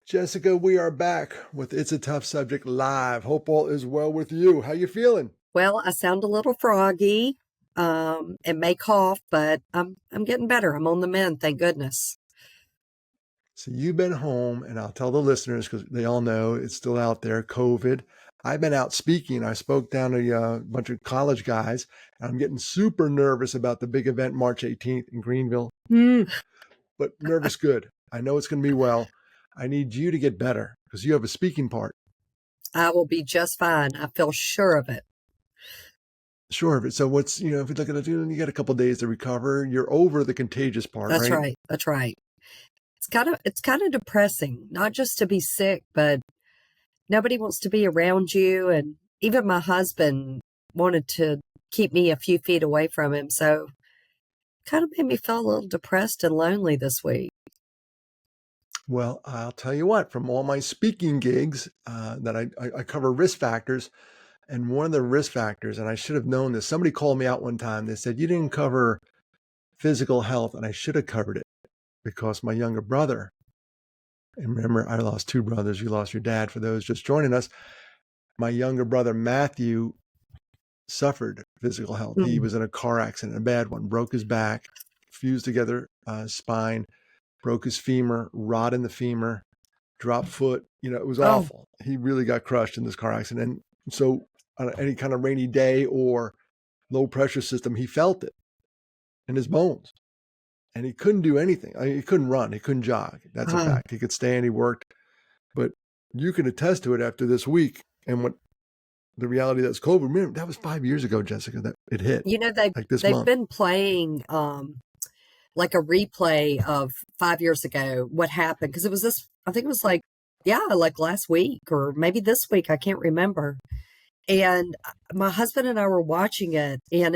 Jessica, we are back with It's a Tough Subject live. Hope all is well with you. How you feeling? Well, I sound a little froggy, and may cough, but I'm getting better. I'm on the mend, thank goodness. So you've been home, and I'll tell the listeners because they all know it's still out there, COVID. I've been out speaking. I spoke down to a bunch of college guys, and I'm getting super nervous about the big event March 18th in Greenville, Mm. but nervous good. I know it's going to be well. I need you to get better because you have a speaking part. I will be just fine. I feel sure of it. Sure of it. So if you look at it, you got a couple days to recover. You're over the contagious part, That's right? right. That's right. It's kind of depressing, not just to be sick, but nobody wants to be around you. And even my husband wanted to keep me a few feet away from him. So kind of made me feel a little depressed and lonely this week. Well, I'll tell you what, from all my speaking gigs that I cover risk factors, and one of the risk factors, and I should have known this, somebody called me out one time. They said, you didn't cover physical health, and I should have covered it because my younger brother, and remember, I lost two brothers. You lost your dad for those just joining us. My younger brother, Matthew, suffered physical health. He was in a car accident, a bad one, broke his back, fused together spine, broke his femur, rod in the femur, drop foot. It was Oh, awful. He really got crushed in this car accident. And so on any kind of rainy day or low pressure system, he felt it in his bones. And he couldn't do anything. He couldn't run. He couldn't jog. That's a uh, fact. He could stand. He worked. But you can attest to it after this week. And what the reality that's COVID, remember, that was 5 years ago, Jessica, that it hit you know, they've, like this they've month. been playing, like a replay of 5 years ago, what happened. Because it was I think it was like last week or maybe this week. I can't remember. And my husband and I were watching it, and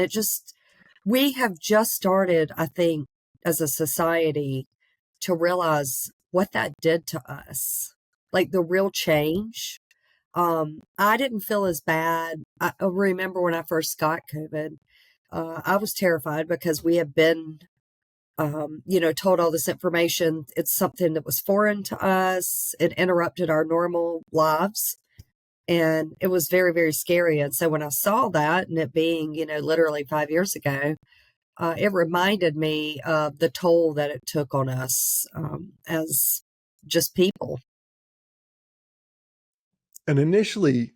we have just started, I think, as a society to realize what that did to us, like the real change. I didn't feel as bad. I remember when I first got COVID, I was terrified because we had been told all this information. It's something that was foreign to us. It interrupted our normal lives. And it was very, very scary. And so when I saw that and it being, literally 5 years ago, it reminded me of the toll that it took on us as just people. And initially,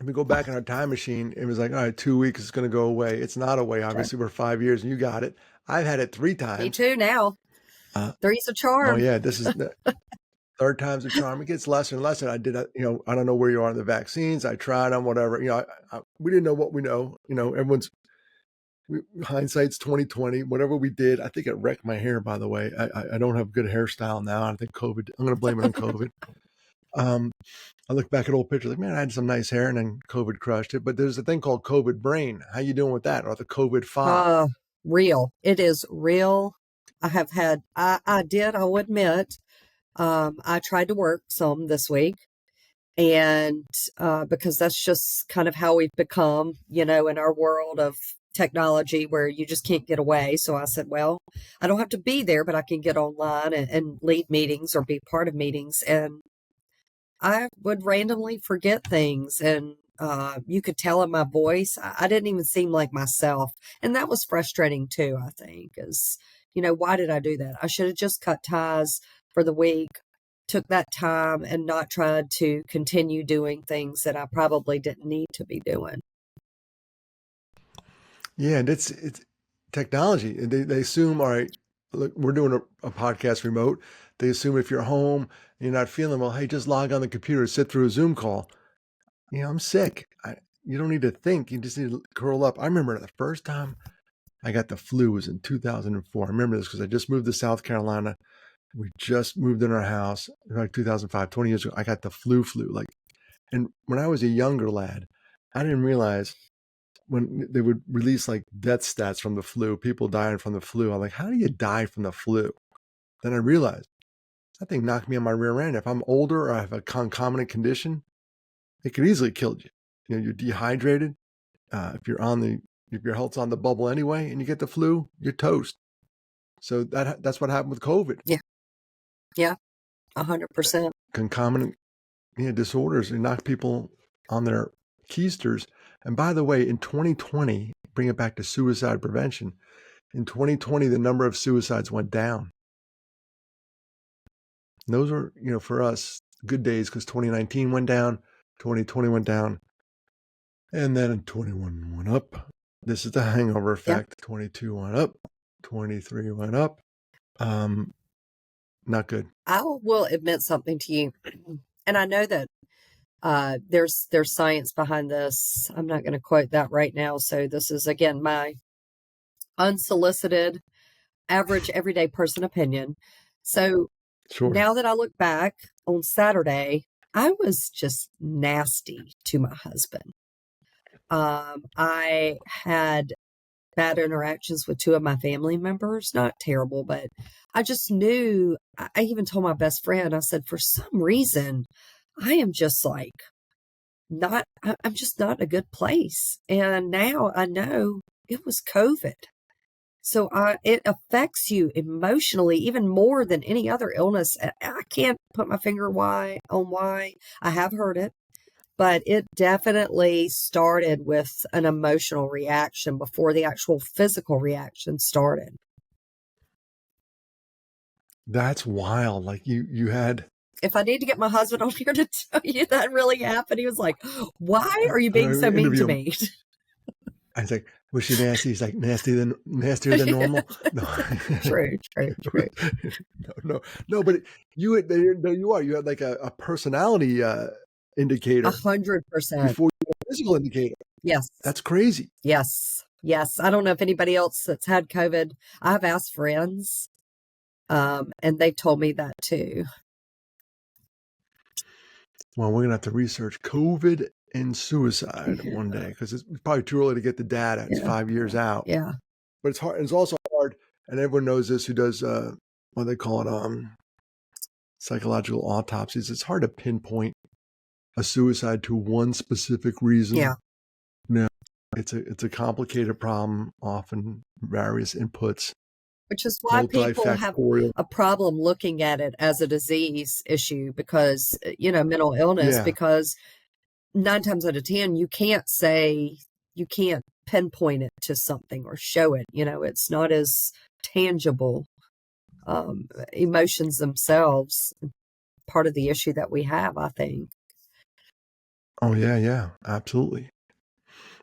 if we go back in our time machine, it was like, all right, 2 weeks is going to go away. It's not away. Okay. Obviously, we're 5 years and you got it. I've had it three Me times. too now. Three's a Oh charm. yeah, this is the third time's a charm. It gets lesser and lesser. I don't know where you are in the vaccines. I tried them, whatever. We didn't know what we know. Hindsight's 2020. Whatever we did, I think it wrecked my hair. By the way, I don't have good hairstyle now. I think COVID. I'm going to blame it on COVID. I look back at old pictures, like, man, I had some nice hair, and then COVID crushed it. But there's a thing called COVID brain. How you doing with that, or the COVID fog? Uh, Real. It is real. I will admit, I tried to work some this week. And because that's just kind of how we've become, in our world of technology where you just can't get away. So I said, well, I don't have to be there, but I can get online and lead meetings or be part of meetings. And I would randomly forget things. And you could tell in my voice, I didn't even seem like myself. And that was frustrating too, I think, is, why did I do that? I should have just cut ties for the week, took that time and not tried to continue doing things that I probably didn't need to be doing. Yeah, and it's technology. And they assume, all right, look, we're doing a podcast remote. They assume if you're home and you're not feeling well, hey, just log on the computer, sit through a Zoom call. I'm sick. You don't need to think. You just need to curl up. I remember the first time I got the flu was in 2004. I remember this because I just moved to South Carolina. We just moved in our house, like 2005, 20 years ago. I got the flu. And when I was a younger lad, I didn't realize when they would release like death stats from the flu, people dying from the flu. I'm like, how do you die from the flu? Then I realized that thing knocked me on my rear end. If I'm older or I have a concomitant condition, it could easily kill you. You're dehydrated. If your health's on the bubble anyway, and you get the flu, you're toast. So that's what happened with COVID. Yeah. Yeah. 100%. concomitant disorders and knock people on their keisters. And by the way, in 2020, bring it back to suicide prevention. In 2020, the number of suicides went down. And those are, for us, good days because 2019 went down, 2020 went down, and then 21 went up. This is the hangover effect. 22 went up, 23 went up. Not good. I will admit something to you, and I know that there's science behind this. I'm not going to quote that right now. So this is, again, my unsolicited, average, everyday person opinion. So Sure. now that I look back on Saturday, I was just nasty to my husband. I had bad interactions with two of my family members, not terrible, but I just knew. I even told my best friend, I said, for some reason, I am just like, I'm just not in a good place. And now I know it was COVID. So it affects you emotionally even more than any other illness. I can't put my finger on why. I have heard it, but it definitely started with an emotional reaction before the actual physical reaction started. That's wild. Like you had. If I need to get my husband on here to tell you that really happened, he was like, "Why are you being so mean to me?" I was like, was she nasty? He's like, nastier than normal. No. True. No, but you are. You had like a personality indicator. 100%. Before you had a physical indicator. Yes. That's crazy. Yes. I don't know if anybody else that's had COVID. I've asked friends, and they told me that too. Well, we're gonna have to research COVID and suicide one day because it's probably too early to get the data. It's 5 years out. Yeah. But it's hard. It's also hard, and everyone knows this who does what they call it, psychological autopsies. It's hard to pinpoint a suicide to one specific reason. Yeah. No, it's a complicated problem, often various inputs. Which is why people have a problem looking at it as a disease issue because, mental illness, because 9 times out of 10, you can't pinpoint it to something or show it. It's not as tangible. Emotions themselves, part of the issue that we have, I think. Oh, yeah, absolutely.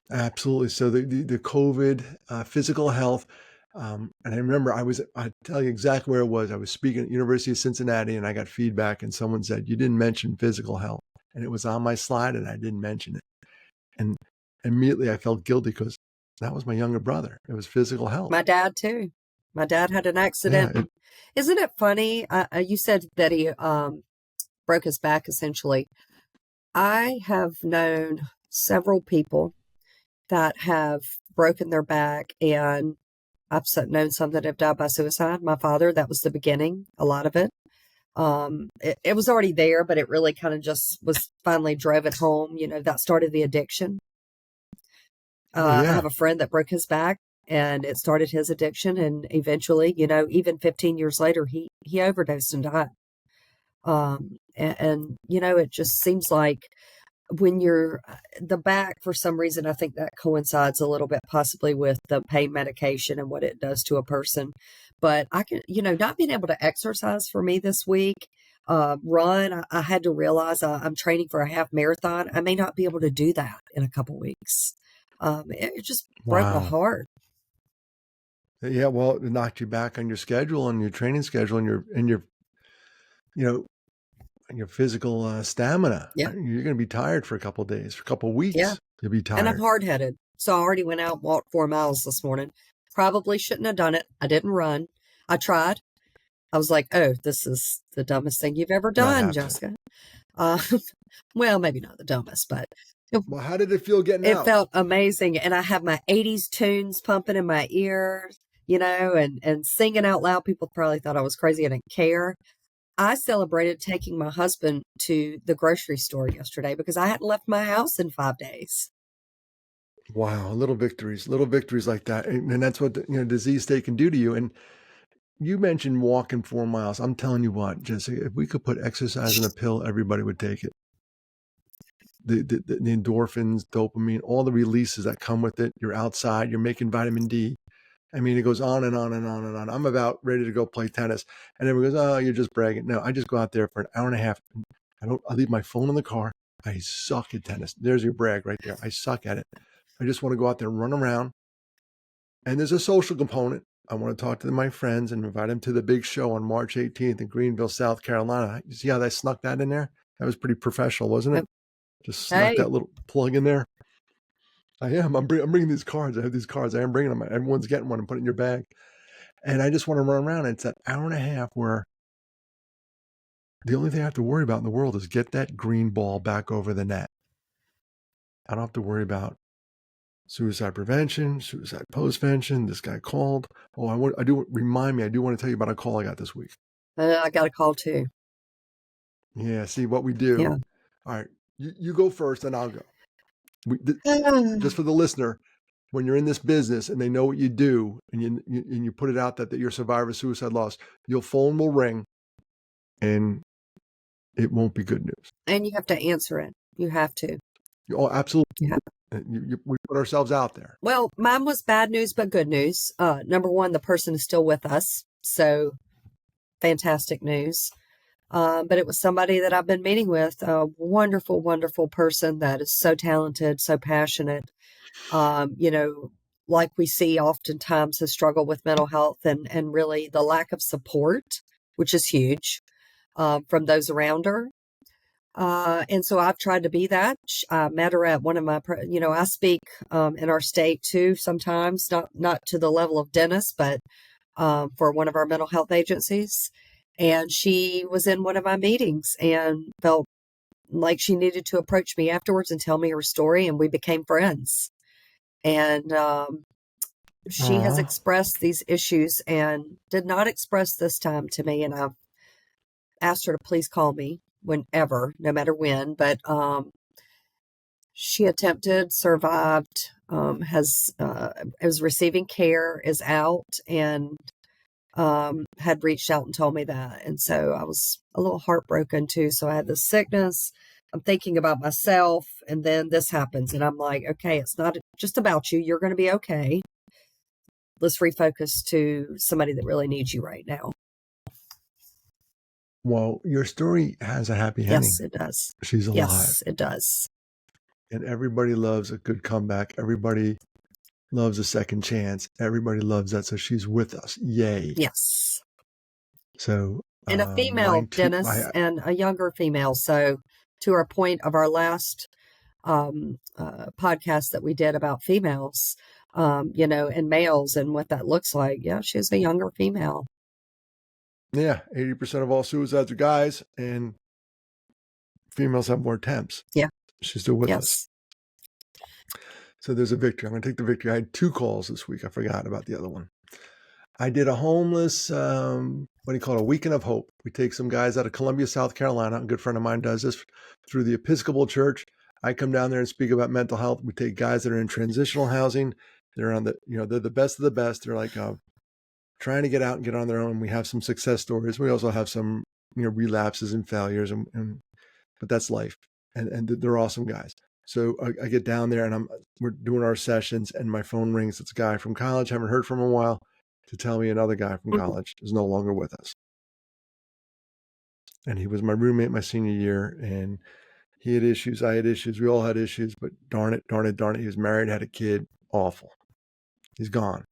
So the COVID, physical health, and I remember I tell you exactly where it was. I was speaking at University of Cincinnati and I got feedback and someone said, you didn't mention physical health. And it was on my slide and I didn't mention it. And immediately I felt guilty because that was my younger brother. It was physical health. My dad too. My dad had an accident. Yeah, Isn't it funny? You said that he broke his back essentially. I have known several people that have broken their back, and I've known some that have died by suicide. My father, that was the beginning, a lot of it. It was already there, but it really kind of just was finally drove it home. That started the addiction. I have a friend that broke his back and it started his addiction. And eventually, even 15 years later, he overdosed and died. It just seems like when you're the back, for some reason, I think that coincides a little bit possibly with the pain medication and what it does to a person. But I can, not being able to exercise for me this week, run, I had to realize I'm training for a half marathon. I may not be able to do that in a couple weeks. It just broke my heart. Yeah, well, it knocked you back on your schedule and your training schedule and your physical stamina. Yeah. You're going to be tired for a couple of days, for a couple of weeks. Yeah. You'll be tired. And I'm hard-headed. So I already went out and walked 4 miles this morning. Probably shouldn't have done it. I didn't run. I tried. I was like, oh, this is the dumbest thing you've ever done, Jessica. Well, maybe not the dumbest, but. Well, how did it feel getting out? It felt amazing. And I have my 80s tunes pumping in my ears, and singing out loud. People probably thought I was crazy. I didn't care. I celebrated taking my husband to the grocery store yesterday because I hadn't left my house in 5 days. Wow. Little victories like that. And that's what the disease state can do to you. And you mentioned walking 4 miles. I'm telling you what, Jessica, if we could put exercise in a pill, everybody would take it. The endorphins, dopamine, all the releases that come with it. You're outside, you're making vitamin D. I mean, it goes on and on and on and on. I'm about ready to go play tennis. And everyone goes, oh, you're just bragging. No, I just go out there for an hour and a half. I leave my phone in the car. I suck at tennis. There's your brag right there. I suck at it. I just want to go out there and run around. And there's a social component. I want to talk to my friends and invite them to the big show on March 18th in Greenville, South Carolina. You see how they snuck that in there? That was pretty professional, wasn't it? Just snuck Hey, that little plug in there. I am. I'm bringing these cards. I have these cards. I am bringing them. Everyone's getting one and put it in your bag. And I just want to run around. And it's that hour and a half where the only thing I have to worry about in the world is get that green ball back over the net. I don't have to worry about suicide prevention, suicide postvention. This guy called. Oh, I do remind me. I do want to tell you about a call I got this week. I got a call too. Yeah. See what we do. Yeah. All right. You go first, and I'll go. Just for the listener, when you're in this business and they know what you do, and you put it out that you're a survivor of suicide loss, your phone will ring, and it won't be good news. And you have to answer it. You have to. Oh, absolutely. Yeah. We put ourselves out there. Well, mine was bad news, but good news. Number one, the person is still with us. So fantastic news. But it was somebody that I've been meeting with, a wonderful, wonderful person that is so talented, so passionate. Like we see oftentimes has struggled with mental health and really the lack of support, which is huge, from those around her. And so I've tried to be that. I met her at one of my, I speak in our state too sometimes, not to the level of Dennis, but for one of our mental health agencies. And she was in one of my meetings and felt like she needed to approach me afterwards and tell me her story. And we became friends. And she has expressed these issues and did not express this time to me. And I've asked her to please call me whenever, no matter when. But she attempted, survived, is receiving care, is out, and had reached out and told me that. And so I was a little heartbroken too. So I had this sickness. I'm thinking about myself, and then this happens. And I'm like, okay, it's not just about you. You're going to be okay. Let's refocus to somebody that really needs you right now. Well, your story has a happy ending. Yes, it does. She's alive. Yes, it does. And everybody loves a good comeback. Everybody loves a second chance. Everybody loves that. So she's with us. Yay. Yes. So, and a female, Dennis, and a younger female. So to our point of our last podcast that we did about females, and males and what that looks like. Yeah, she's a younger female. Yeah, 80% of all suicides are guys, and females have more attempts. Yeah. She's still with us. So there's a victory. I'm going to take the victory. I had 2 calls this week. I forgot about the other one. I did a homeless, a weekend of hope. We take some guys out of Columbia, South Carolina. A good friend of mine does this through the Episcopal Church. I come down there and speak about mental health. We take guys that are in transitional housing. They're on they're the best of the best. They're like trying to get out and get on their own. We have some success stories. We also have some, relapses and failures, but that's life. And they're awesome guys. So I get down there and we're doing our sessions, and my phone rings. It's a guy from college, haven't heard from him in a while, to tell me another guy from college is no longer with us. And he was my roommate my senior year, and he had issues. I had issues. We all had issues, but darn it. He was married, had a kid. Awful. He's gone.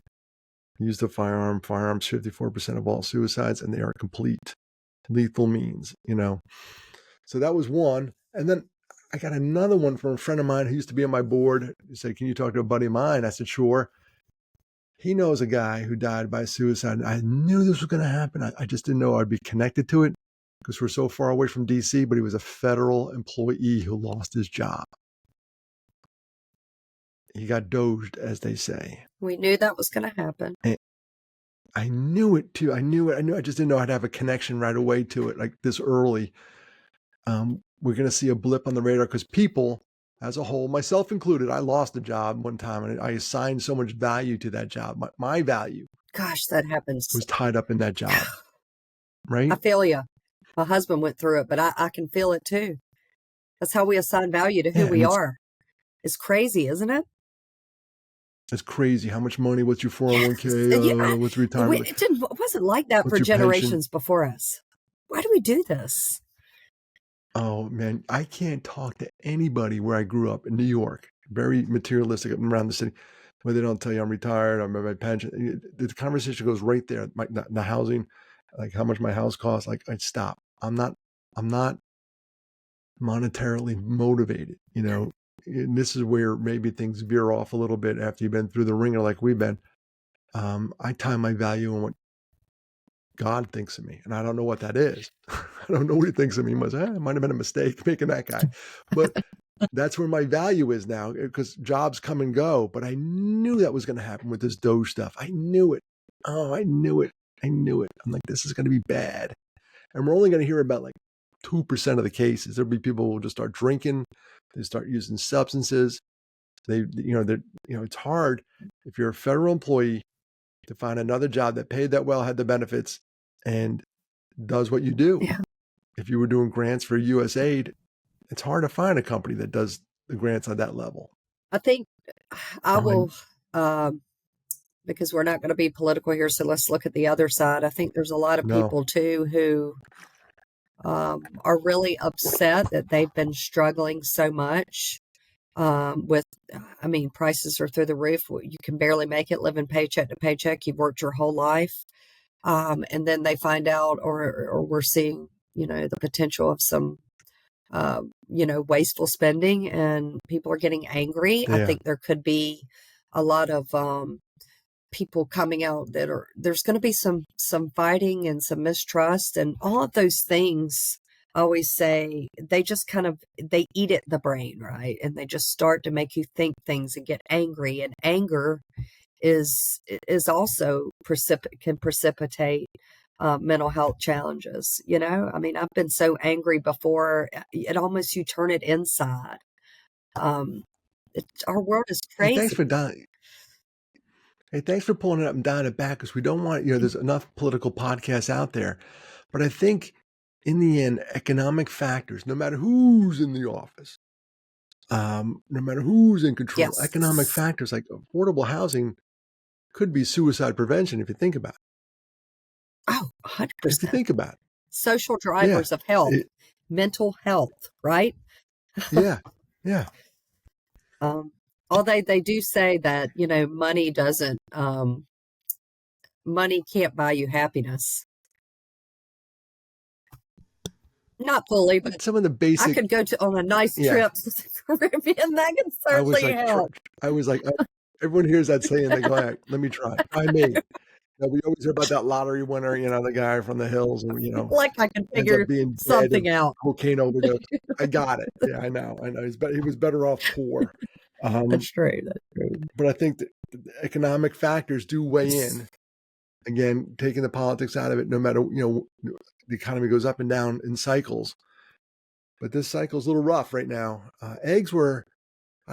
He used a firearm. Firearms, 54% of all suicides, and they are complete lethal means, So that was one. And then I got another one from a friend of mine who used to be on my board. He said, can you talk to a buddy of mine? I said, sure. He knows a guy who died by suicide. I knew this was going to happen. I just didn't know I'd be connected to it because we're so far away from DC, but he was a federal employee who lost his job. He got doged, as they say. We knew that was going to happen. And I knew it too. I knew it. I just didn't know I'd have a connection right away to it, like this early. We're going to see a blip on the radar because people as a whole, myself included, I lost a job one time and I assigned so much value to that job, my value. Gosh, that happens. was tied up in that job, I right? feel you. My husband went through it, but I can feel it too. That's how we assign value to who Yeah, we are. It's crazy, isn't it? it's crazy how much money. What's your Yes. Yeah. 401k? What's retirement? It wasn't like that What's for your pension? generations before us. Why do we do this? Oh man, I can't talk to anybody where I grew up in New York. Very materialistic around the city, where they don't tell you I'm retired, I'm my pension. The conversation goes right there. The housing, like how much my house costs. Like I stop. I'm not monetarily motivated. And this is where maybe things veer off a little bit after you've been through the ringer like we've been. I tie my value on what God thinks of me, and I don't know what that is. I don't know what he thinks of me. He must, it might have been a mistake making that guy, but that's where my value is now because jobs come and go. But I knew that was going to happen with this Doge stuff. I knew it. Oh, I knew it. I knew it. I'm like, this is going to be bad, and we're only going to hear about like 2% of the cases. There'll be people who will just start drinking, they start using substances. It's hard if you're a federal employee to find another job that paid that well, had the benefits, and does what you do. Yeah. If you were doing grants for USAID, it's hard to find a company that does the grants on that level. I think I Um, will, because we're not going to be political here. So let's look at the other side. I think there's a lot of no, people too who are really upset that they've been struggling so much with, I mean, prices are through the roof. You can barely make it living paycheck to paycheck. You've worked your whole life. And then they find out, or we're seeing, the potential of some, wasteful spending, and people are getting angry. I yeah, think there could be a lot of people coming out there's going to be some fighting and some mistrust and all of those things. I always say they just they eat at the brain, right? And they just start to make you think things and get angry. And anger is also can precipitate mental health challenges. I mean, I've been so angry before, it almost, you turn it inside. Um, our world is hey, thanks crazy. for dying. Hey, thanks for pulling it up and down it back because we don't want, there's enough political podcasts out there. But I think in the end, economic factors, no matter who's in the office, no matter who's in control, economic Yes. factors like affordable housing could be suicide prevention if you think about Oh, it. If you 100%. think about it. Social Yeah. drivers of health, It, mental health, right? yeah. Yeah. Um, although they do say that, money can't buy you happiness. Not fully, but But some of the I basic, could go on a nice yeah. trip to the Caribbean. That can I was certainly like, help. I was like, everyone hears that saying, they go, all right, let me try. Try me. We always hear about that lottery winner, the guy from the hills who, Like I can ends up figure being dead of something out. cocaine overdose. I got it. Yeah, I know. He was better off poor. That's true. That's true. But I think that the economic factors do weigh in. Again, taking the politics out of it, no matter, the economy goes up and down in cycles. But this cycle's a little rough right now. I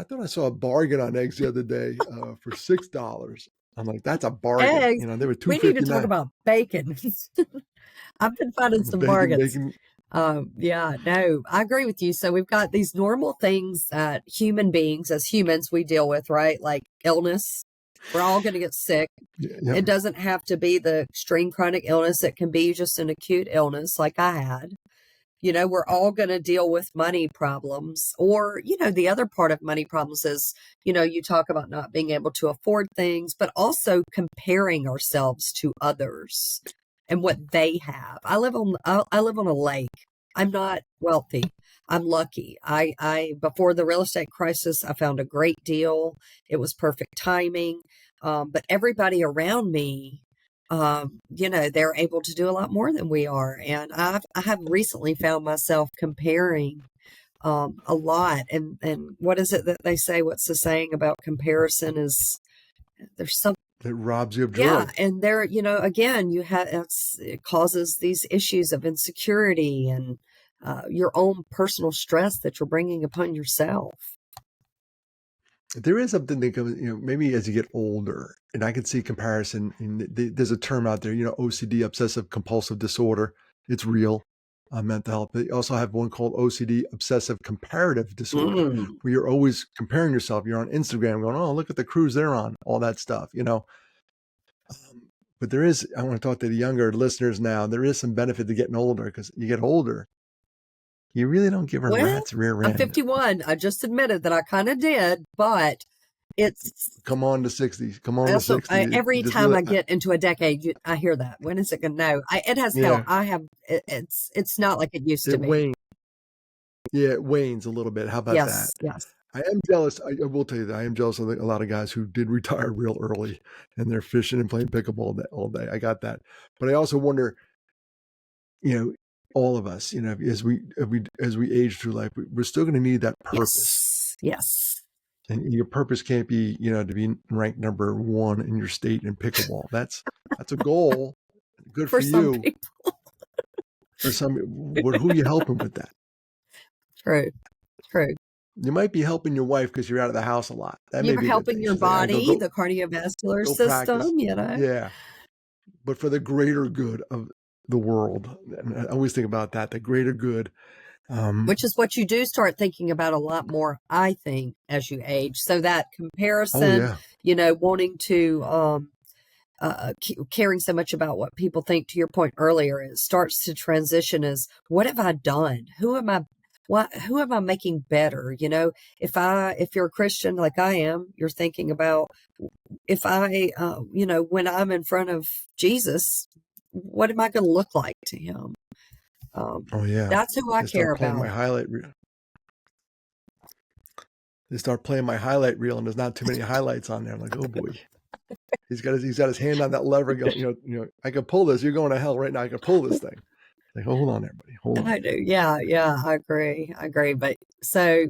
thought I saw a bargain on eggs the other day for $6. I'm like, that's a bargain. Eggs. They were We need to talk 2.59. about bacon. I've been finding some Bacon, bargains. bacon. Yeah, no, I agree with you. So we've got these normal things that human beings, as humans, we deal with, right? Like illness. We're all going to get sick. Yeah, It doesn't have to be the extreme chronic illness. It can be just an acute illness like I had. We're all going to deal with money problems. Or, the other part of money problems is, you talk about not being able to afford things, but also comparing ourselves to others and what they have. I live on a lake. I'm not wealthy. I'm lucky. Before the real estate crisis, I found a great deal. It was perfect timing. But everybody around me, they're able to do a lot more than we are. And I have recently found myself comparing a lot. And what is it that they say? What's the saying about comparison is there's some, it robs you of yeah. joy. And there, again, it causes these issues of insecurity and your own personal stress that you're bringing upon yourself. There is something that comes, maybe as you get older, and I can see comparison. There's a term out there, OCD, obsessive compulsive disorder. It's real, mental health. They also have one called OCD, obsessive comparative disorder, Mm. where you're always comparing yourself. You're on Instagram going, oh, look at the cruise they're on, all that stuff. But there is, I want to talk to the younger listeners now. There is some benefit to getting older, because you get older, you really don't give a Well, rat's rear I'm end. 51. I just admitted that I kind of did, but it's Come on to 60. Come on to also 60. every Just time really, I get into a decade, I hear that. When is it going to know? It has helped. yeah, I have. It's not like it used to it be. wanes. Yeah, it wanes a little bit. How about that? Yes, yes. I am jealous. I will tell you that I am jealous of a lot of guys who did retire real early, and they're fishing and playing pickleball all day. I got that. But I also wonder, you know, all of us, as we age through life, we're still going to need that purpose. Yes, yes. And your purpose can't be, to be ranked number one in your state in pickleball. That's a goal. Good For for some you. people, For some, who are you helping with that? true, true. You might be helping your wife because you're out of the house a lot. That may You're be a good helping thing. your She's like, I body, the cardiovascular go practice. system, you know, Yeah. But for the greater good of the world. And I always think about that, the greater good. which is what you do start thinking about a lot more, I think, as you age. So that Oh comparison, yeah. wanting to, caring so much about what people think, to your point earlier, it starts to transition as, what have I done? Who am I making better? If you're a Christian like I am, you're thinking about, if when I'm in front of Jesus, what am I going to look like to him? Oh yeah. That's who I They care start playing my about. highlight reel. They start playing my highlight reel, and there's not too many highlights on there. I'm like, oh boy. He's got his hand on that lever going, I can pull this. You're going to hell right now. I can pull this thing. Like, hold on, everybody. Hold on. I do. Yeah, yeah, I agree. I agree. But so,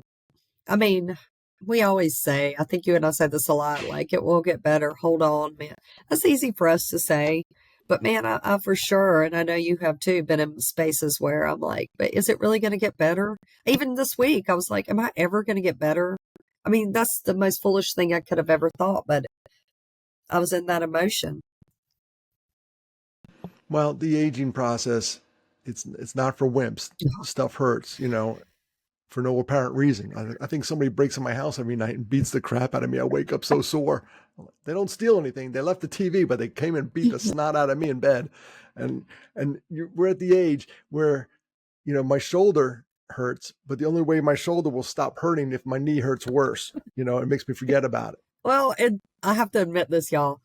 I mean, we always say, I think you and I said this a lot, like, it will get better. Hold on, man. That's easy for us to say. But man, I for sure, and I know you have too, been in spaces where I'm like, but is it really going to get better? Even this week, I was like, am I ever going to get better? I mean, that's the most foolish thing I could have ever thought, but I was in that emotion. Well, the aging process, it's not for wimps. Stuff hurts, for no apparent reason. I think somebody breaks in my house every night and beats the crap out of me. I wake up so sore. They don't steal anything. They left the TV, but they came and beat the snot out of me in bed. And we're at the age where, my shoulder hurts, but the only way my shoulder will stop hurting if my knee hurts worse. It makes me forget about it. Well, and I have to admit this, y'all.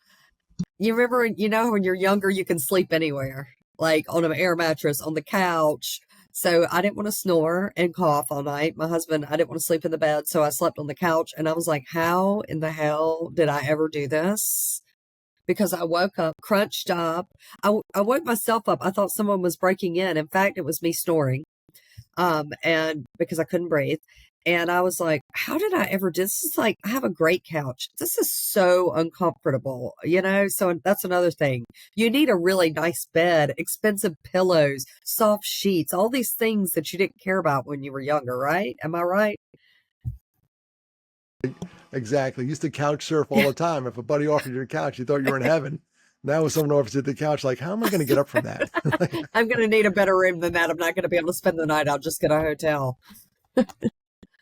You remember, when you're younger, you can sleep anywhere, like on an air mattress, on the couch. So I didn't want to snore and cough all night. My husband, I didn't want to sleep in the bed. So I slept on the couch, and I was like, how in the hell did I ever do this? Because I woke up crunched up. I woke myself up. I thought someone was breaking in. In fact, it was me snoring. And because I couldn't breathe. And I was like, how did I ever do this? Is like, I have a great couch. This is so uncomfortable, So that's another thing. You need a really nice bed, expensive pillows, soft sheets, all these things that you didn't care about when you were younger, right? Am I right? Exactly. Used to couch surf all the time. If a buddy offered you a couch, you thought you were in heaven. Now if someone offers you the couch, like, how am I going to get up from that? I'm going to need a better room than that. I'm not going to be able to spend the night. I'll just get a hotel.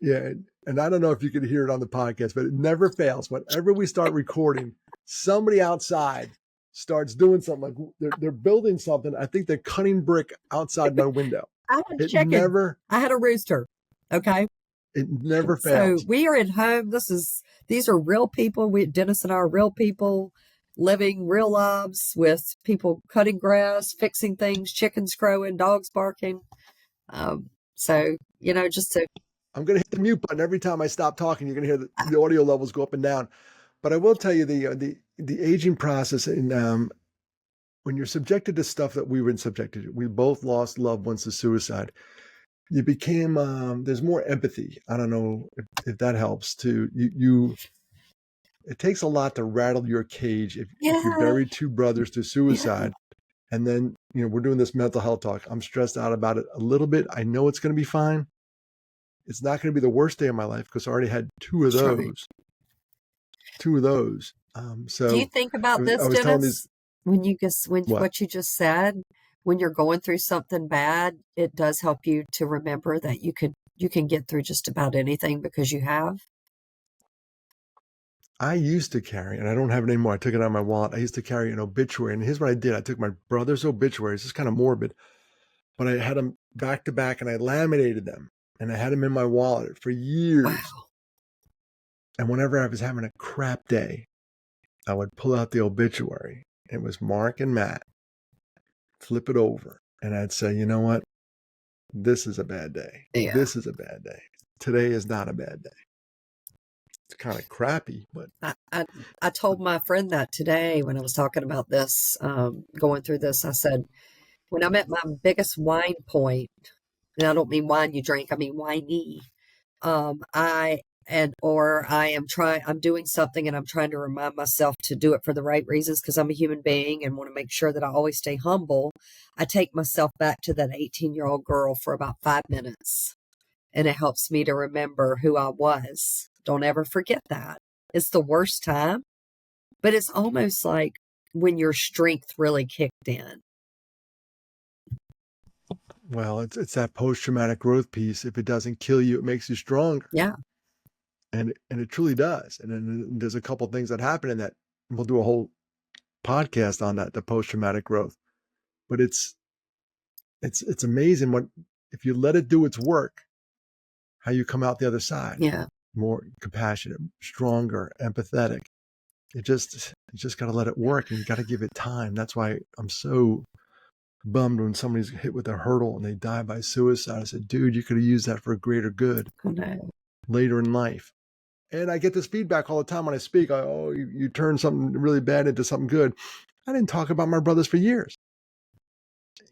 Yeah. And I don't know if you could hear it on the podcast, but it never fails. Whenever we start recording, somebody outside starts doing something, like they're building something. I think they're cutting brick outside my window. I had It chicken. never, I had a rooster. Okay. it never So fails. we are at home. These are real people. Dennis and I are real people living real lives with people cutting grass, fixing things, chickens crowing, dogs barking. So, just to, I'm going to hit the mute button every time I stop talking. You're going to hear the audio levels go up and down. But I will tell you the aging process, and when you're subjected to stuff that we were subjected to, we both lost loved ones to suicide. You became there's more empathy. I don't know if that helps too. It takes a lot to rattle your cage if you yeah, buried two brothers to yeah, suicide, and then we're doing this mental health talk. I'm stressed out about it a little bit. I know it's going to be fine. It's not going to be the worst day of my life because I already had two of true, those. 2 of those. Do you So think about I this, was telling these Dennis? When you just when what? what you just said, when you're going through something bad, it does help you to remember that you can get through just about anything because you have. I used to carry, and I don't have it anymore. I took it out of my wallet. I used to carry an obituary, and here's what I did. I took my brother's obituaries. It's kind of morbid, but I had them back to back, and I laminated them, and I had them in my wallet for years. Wow. And whenever I was having a crap day, I would pull out the obituary. It was Mark and Matt. Flip it over, and I'd say, you know what? This is a bad day. Yeah. This is a bad day. Today is not a bad day. It's kind of crappy, but I told my friend that today when I was talking about this, going through this. I said, when I'm at my biggest wine point, and I don't mean wine you drink, I mean whiny. I or I'm doing something and I'm trying to remind myself to do it for the right reasons because I'm a human being and want to make sure that I always stay humble. I take myself back to that 18-year-old girl for about 5 minutes, and it helps me to remember who I was. Don't ever forget that. It's the worst time, but it's almost like when your strength really kicked in. well, it's that post-traumatic growth piece. If it doesn't kill you, it makes you stronger. Yeah. And it truly does. And then there's a couple things that happen in that. We'll do a whole podcast on that, the post-traumatic growth. But it's amazing what if you let it do its work, how you come out the other side. Yeah. More compassionate, stronger, empathetic. You just got to let it work, and you got to give it time. That's why I'm so bummed when somebody's hit with a hurdle and they die by suicide. I said, dude, you could have used that for a greater good Oh, no. later in life. And I get this feedback all the time when I speak. You turned something really bad into something good. I didn't talk about my brothers for years.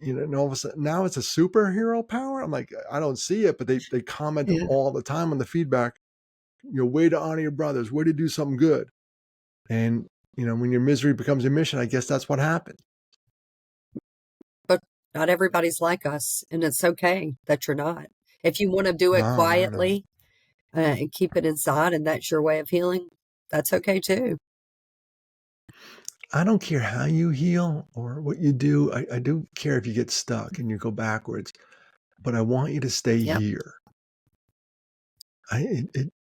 And all of a sudden now it's a superhero power. I'm like, I don't see it, but they comment Yeah. all the time on the feedback. Way to honor your brothers, way to do something good. And when your misery becomes your mission, I guess that's what happened. But not everybody's like us, and it's okay that you're not. If you want to do it No, no, no. quietly and keep it inside, and that's your way of healing, that's okay too. I don't care how you heal or what you do. I do care if you get stuck and you go backwards, but I want you to stay Yep. here.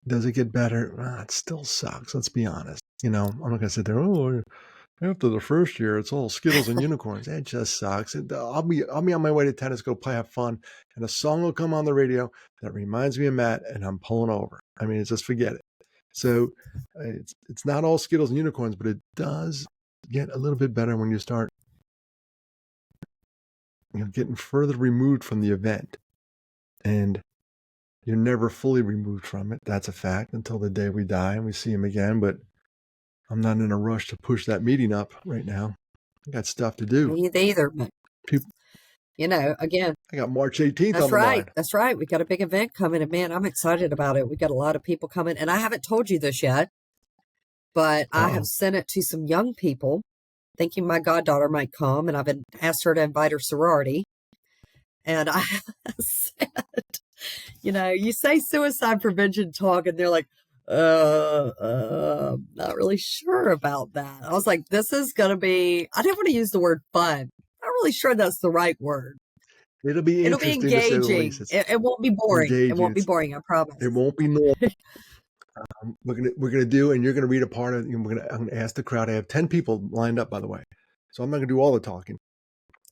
Does it get better? It still sucks. Let's be honest. I'm not going to sit there. Oh, after the first year, it's all Skittles and unicorns. It just sucks. I'll be on my way to tennis, go play, have fun, and a song will come on the radio that reminds me of Matt, and I'm pulling over. I mean, it's just forget it. So it's not all Skittles and unicorns, but it does get a little bit better when you start getting further removed from the event, and you're never fully removed from it. That's a fact until the day we die and we see him again. But I'm not in a rush to push that meeting up right now. I got stuff to do. Me either, but People, again, I got March 18th that's on the right. mind. That's right. We got a big event coming, and man, I'm excited about it. We got a lot of people coming, and I haven't told you this yet, but I have sent it to some young people, thinking my goddaughter might come, and I've asked her to invite her sorority. And I said, you say suicide prevention talk, and they're like, not really sure about that. I was like, this is going to be, I didn't want to use the word fun. Not really sure that's the right word. It'll be It'll be interesting to say the engaging. least. It's It won't be boring. It engaging. won't be boring, I promise. It won't be normal. We're gonna do, and you're gonna read a part of it. I'm gonna ask the crowd. I have 10 people lined up, by the way, so I'm not gonna do all the talking.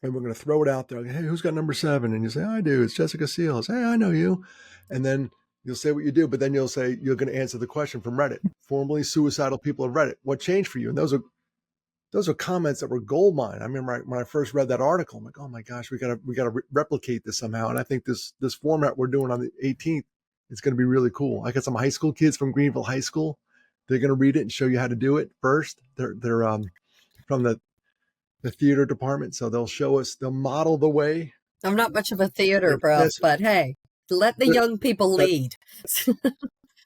And we're gonna throw it out there. Hey, who's got number 7? And you say, I do. It's Jessica Seel. Hey, I know you. And then you'll say what you do, but then you'll say you're gonna answer the question from Reddit. Formerly suicidal people of Reddit. What changed for you? And those are comments that were gold mine. I remember when I first read that article, I'm like, oh my gosh, we gotta replicate this somehow. And I think this format we're doing on the 18th is going to be really cool. I got some high school kids from Greenville High School. They're going to read it and show you how to do it first. They're from the theater department, so they'll model the way. I'm not much of a theater bro, but hey, let the young people lead.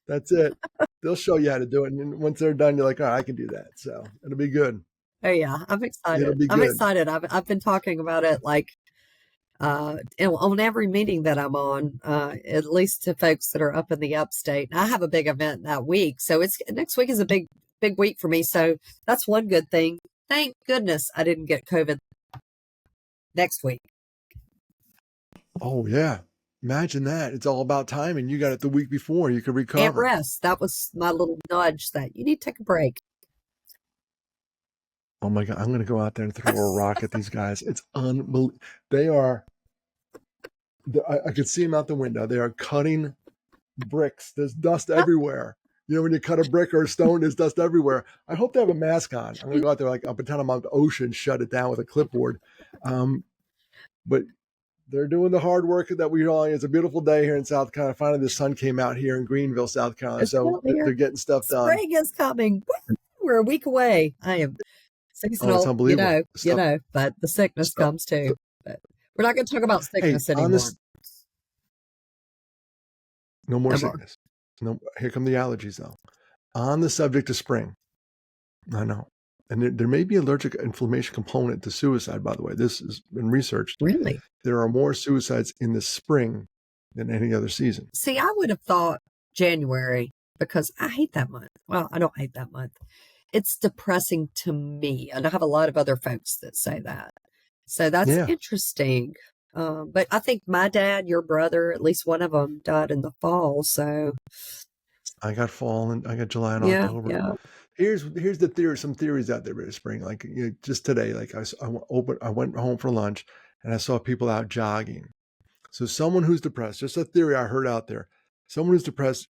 That's it. They'll show you how to do it, and once they're done, you're like, oh, I can do that. So it'll be good. Oh yeah, I'm excited. It'll be good. I'm excited. I've been talking about it like on every meeting that I'm on, at least to folks that are up in the upstate. And I have a big event that week, so next week is a big big week for me. So that's one good thing. Thank goodness I didn't get COVID next week. Oh, yeah. Imagine that. It's all about timing. You got it the week before. You could And recover. rest. That was my little nudge that you need to take a break. Oh, my God. I'm going to go out there and throw a rock at these guys. It's unbelievable. They are, I could see them out the window. They are cutting bricks. There's dust everywhere. You know, when you cut a brick or a stone, there's dust everywhere. I hope they have a mask on. I'm going to go out there like I'll pretend I'm on the ocean, shut it down with a clipboard. But they're doing the hard work that we all. It's a beautiful day here in South Carolina. Finally, the sun came out here in Greenville, South Carolina. So they're getting stuff done. Spring is coming. We're a week away. I am seasonal. Oh, it's unbelievable. But the sickness comes too. But we're not going to talk about sickness anymore. No more sickness. No, here come the allergies, though. On the subject of spring, I know. And there may be allergic inflammation component to suicide, by the way. This has been researched. Really? There are more suicides in the spring than any other season. See, I would have thought January because I hate that month. Well, I don't hate that month. It's depressing to me. And I have a lot of other folks that say that. So that's interesting. But I think my dad, your brother, at least one of them died in the fall. So I got fall and I got July and October. Yeah. Here's the theory. Some theories out there about spring. Like just today, like I went home for lunch and I saw people out jogging. So someone who's depressed, just a theory I heard out there. Someone who's depressed,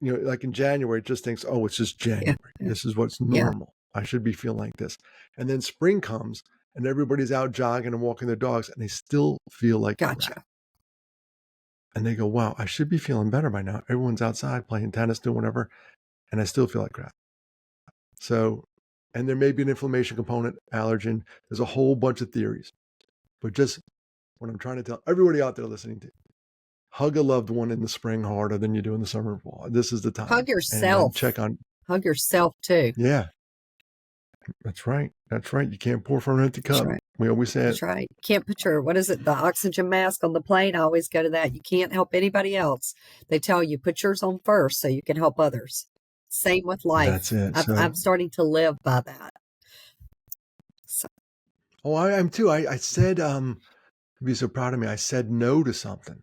like in January, just thinks, oh, it's just January. Yeah. This is what's normal. Yeah. I should be feeling like this. And then spring comes and everybody's out jogging and walking their dogs and they still feel like crap. And they go, wow, I should be feeling better by now. Everyone's outside playing tennis, doing whatever, and I still feel like crap. So, and there may be an inflammation component, allergen. There's a whole bunch of theories. But just what I'm trying to tell everybody out there listening to, hug a loved one in the spring harder than you do in the summer and fall. This is the time. Hug yourself. And hug yourself too. Yeah. That's right. That's right. You can't pour from an empty cup. Right. We always say That's right. You can't put the oxygen mask on the plane. I always go to that. You can't help anybody else. They tell you put yours on first so you can help others. Same with life. That's it. I'm starting to live by that. So. Oh, I am too. I said, you'd be so proud of me. I said no to something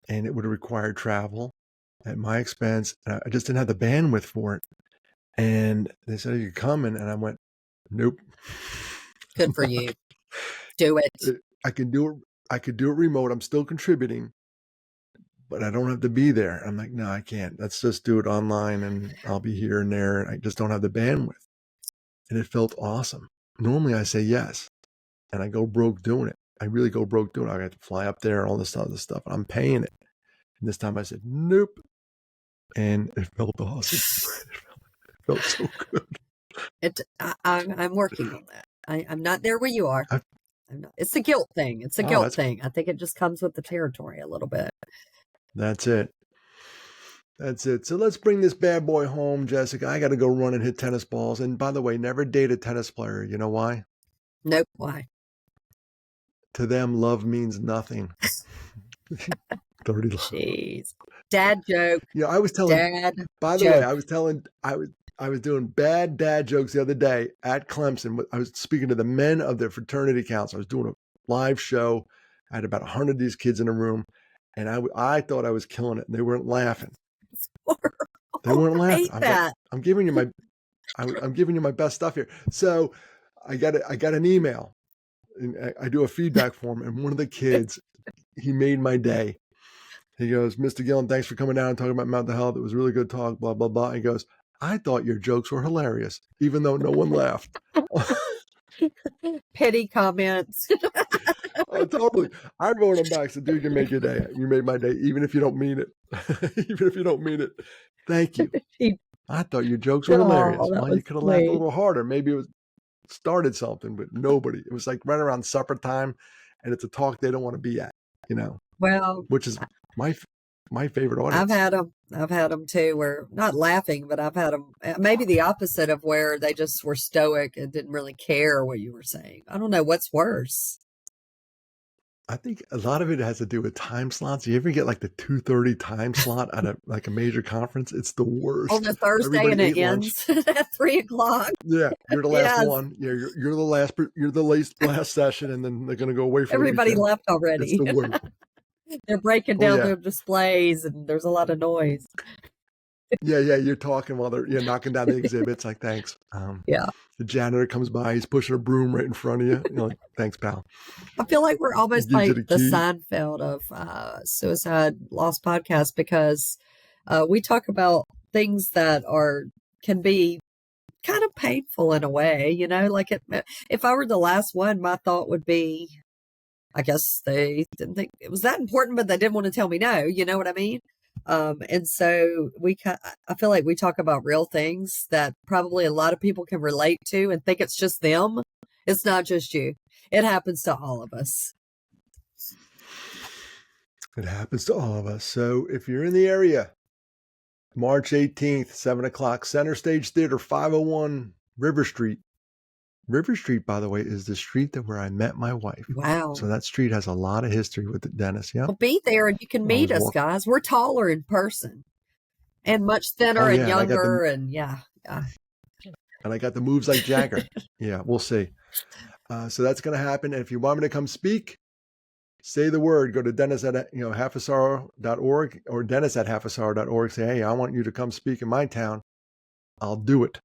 and it would have required travel at my expense. And I just didn't have the bandwidth for it. And they said, you coming? And I went, nope. Good for you. Do it. I could do it. I could do it remote. I'm still contributing, but I don't have to be there. I'm like, no, I can't. Let's just do it online and I'll be here and there. And I just don't have the bandwidth. And it felt awesome. Normally I say yes and I go broke doing it. I really go broke doing it. I got to fly up there and all this other stuff. I'm paying it. And this time I said, nope. And it felt awesome. It felt so good. I'm working on that. I'm not there where you are. I'm not. It's a guilt thing. It's a guilt thing. I think it just comes with the territory a little bit. That's it. That's it. So let's bring this bad boy home, Jessica. I got to go run and hit tennis balls. And by the way, never date a tennis player. You know why? Nope. Why? To them, love means nothing. 30 love. Jeez. Dad joke. Yeah, I was telling. By the way, I was doing bad dad jokes the other day at Clemson. I was speaking to the men of their fraternity council. I was doing a live show. I had about 100 of these kids in a room, and I thought I was killing it. And they weren't laughing. They weren't laughing. I'm giving you my best stuff here. So I got an email, and I do a feedback form, and one of the kids, he made my day. He goes, Mr. Gillen, thanks for coming down and talking about mental health. It was a really good talk, blah, blah, blah. He goes, I thought your jokes were hilarious, even though no one laughed. Petty comments. Oh, totally. I wrote him back. So, dude, you made your day. You made my day, even if you don't mean it. Even if you don't mean it. Thank you. I thought your jokes were hilarious. Well, you could have laughed a little harder. Maybe it started something, but nobody. It was like right around supper time, and it's a talk they don't want to be at, Well, which is my favorite audience. I've had them too, where not laughing, but I've had them maybe the opposite of where they just were stoic and didn't really care what you were saying. I don't know what's worse. I think a lot of it has to do with time slots. You ever get like the 2:30 time slot at a major conference? It's the On worst. a Thursday and Everybody it ate lunch. ends at 3 o'clock. Yeah, you're the last Yes, one. Yeah, you're the last session, and then they're gonna go away for the everybody weekend. left It's already. the worst. They're breaking Oh down yeah, their displays and there's a lot of noise. yeah. You're talking while they're knocking down the exhibits. Like thanks. Yeah. The janitor comes by. He's pushing a broom right in front of you. You're like, thanks, pal. I feel like we're He almost gives you like the the key. Seinfeld of Suicide Lost podcast because we talk about things that can be kind of painful in a way, like if I were the last one, my thought would be, I guess they didn't think it was that important, but they didn't want to tell me no. You know what I mean? And so I feel like we talk about real things that probably a lot of people can relate to and think it's just them. It's not just you. It happens to all of us. It happens to all of us. So if you're in the area, March 18th, 7 o'clock, Center Stage Theater, 501 River Street. River Street, by the way, is the street where I met my wife. Wow. So that street has a lot of history with it, Dennis. Yeah. Well, be there and you can I meet was us, walking. guys. We're taller in person and much Oh thinner and yeah, and younger. And yeah. I got the moves like Jagger. Yeah, we'll see. So that's going to happen. And if you want me to come speak, say the word. Go to Dennis at halfasorrow.org or Dennis at halfasorrow.org. Say, hey, I want you to come speak in my town. I'll do it.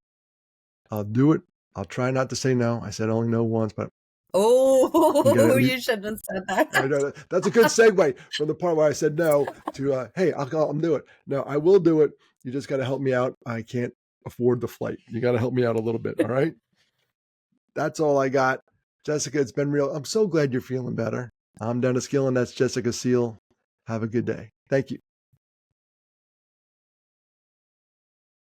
I'll do it. I'll try not to say no. I said only no once, but Oh, you shouldn't have said that. I know that's a good segue from the part where I said no to hey, I'll do it. No, I will do it. You just got to help me out. I can't afford the flight. You got to help me out a little bit. All right. That's all I got. Jessica, it's been real. I'm so glad you're feeling better. I'm Dennis Gillen. That's Jessica Seel. Have a good day. Thank you.